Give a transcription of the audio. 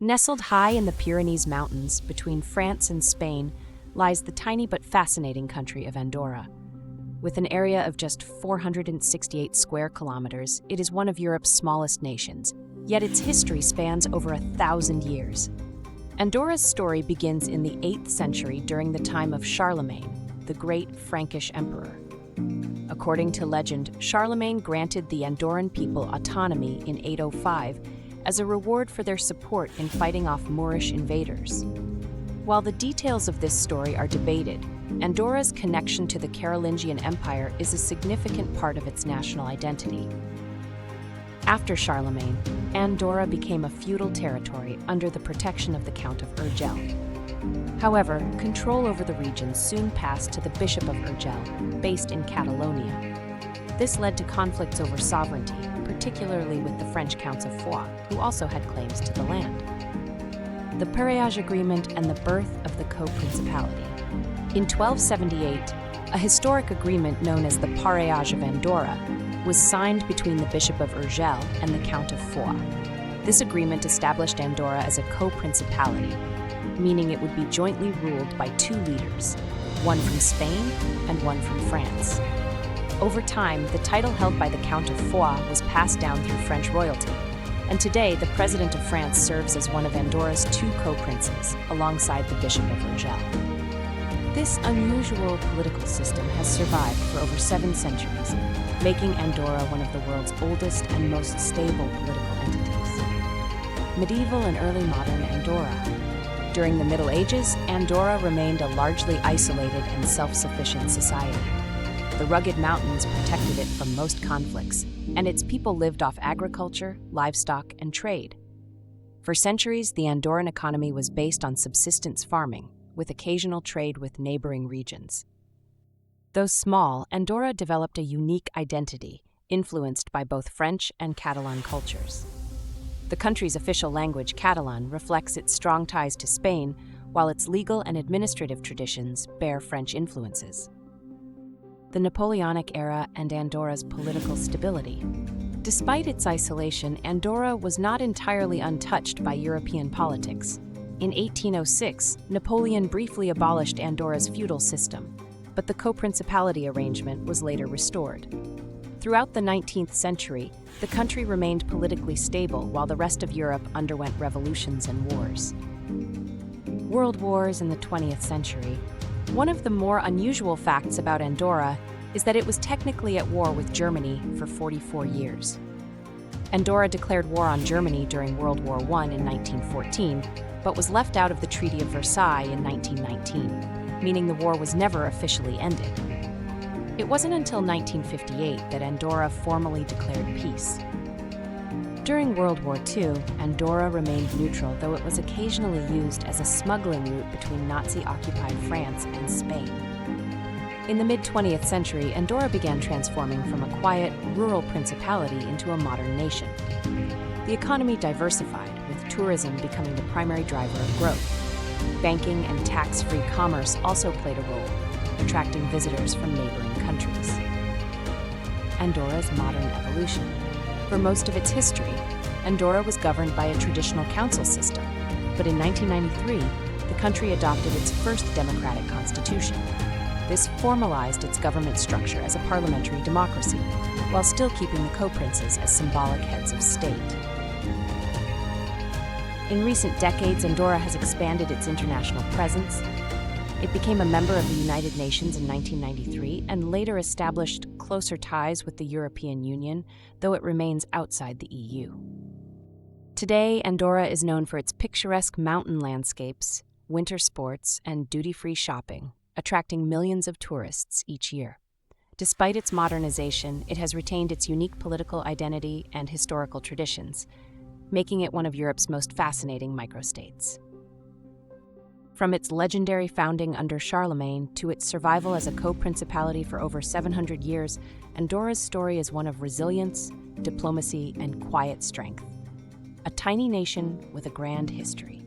Nestled high in the Pyrenees Mountains between France and Spain lies the tiny but fascinating country of Andorra. With an area of just 468 square kilometers, it is one of Europe's smallest nations, yet its history spans over 1,000 years. Andorra's story begins in the 8th century during the time of Charlemagne, the great Frankish emperor. According to legend, Charlemagne granted the Andorran people autonomy in 805 as a reward for their support in fighting off Moorish invaders. While the details of this story are debated, Andorra's connection to the Carolingian Empire is a significant part of its national identity. After Charlemagne, Andorra became a feudal territory under the protection of the Count of Urgell. However, control over the region soon passed to the Bishop of Urgell, based in Catalonia. This led to conflicts over sovereignty, particularly with the French Counts of Foix, who also had claims to the land. The Peerage Agreement and the birth of the Co-Principality. In 1278, a historic agreement known as the Peerage of Andorra was signed between the Bishop of Urgell and the Count of Foix. This agreement established Andorra as a co-principality, meaning it would be jointly ruled by two leaders, one from Spain and one from France. Over time, the title held by the Count of Foix was passed down through French royalty, and today the President of France serves as one of Andorra's two co-princes, alongside the Bishop of Urgell. This unusual political system has survived for over 7 centuries, making Andorra one of the world's oldest and most stable political entities. Medieval and early modern Andorra. During the Middle Ages, Andorra remained a largely isolated and self-sufficient society. The rugged mountains protected it from most conflicts, and its people lived off agriculture, livestock, and trade. For centuries, the Andorran economy was based on subsistence farming, with occasional trade with neighboring regions. Though small, Andorra developed a unique identity, influenced by both French and Catalan cultures. The country's official language, Catalan, reflects its strong ties to Spain, while its legal and administrative traditions bear French influences. The Napoleonic era and Andorra's political stability. Despite its isolation, Andorra was not entirely untouched by European politics. In 1806, Napoleon briefly abolished Andorra's feudal system, but the co-principality arrangement was later restored. Throughout the 19th century, the country remained politically stable while the rest of Europe underwent revolutions and wars. World wars in the 20th century. One of the more unusual facts about Andorra is that it was technically at war with Germany for 44 years. Andorra declared war on Germany during World War I in 1914, but was left out of the Treaty of Versailles in 1919, meaning the war was never officially ended. It wasn't until 1958 that Andorra formally declared peace. During World War II, Andorra remained neutral, though it was occasionally used as a smuggling route between Nazi-occupied France and Spain. In the mid-20th century, Andorra began transforming from a quiet, rural principality into a modern nation. The economy diversified, with tourism becoming the primary driver of growth. Banking and tax-free commerce also played a role, attracting visitors from neighboring countries. Andorra's modern evolution. For most of its history, Andorra was governed by a traditional council system, but in 1993, the country adopted its first democratic constitution. This formalized its government structure as a parliamentary democracy, while still keeping the co-princes as symbolic heads of state. In recent decades, Andorra has expanded its international presence. It became a member of the United Nations in 1993 and later established closer ties with the European Union, though it remains outside the EU. Today, Andorra is known for its picturesque mountain landscapes, winter sports, and duty-free shopping, attracting millions of tourists each year. Despite its modernization, it has retained its unique political identity and historical traditions, making it one of Europe's most fascinating microstates. From its legendary founding under Charlemagne to its survival as a co-principality for over 700 years, Andorra's story is one of resilience, diplomacy, and quiet strength. A tiny nation with a grand history.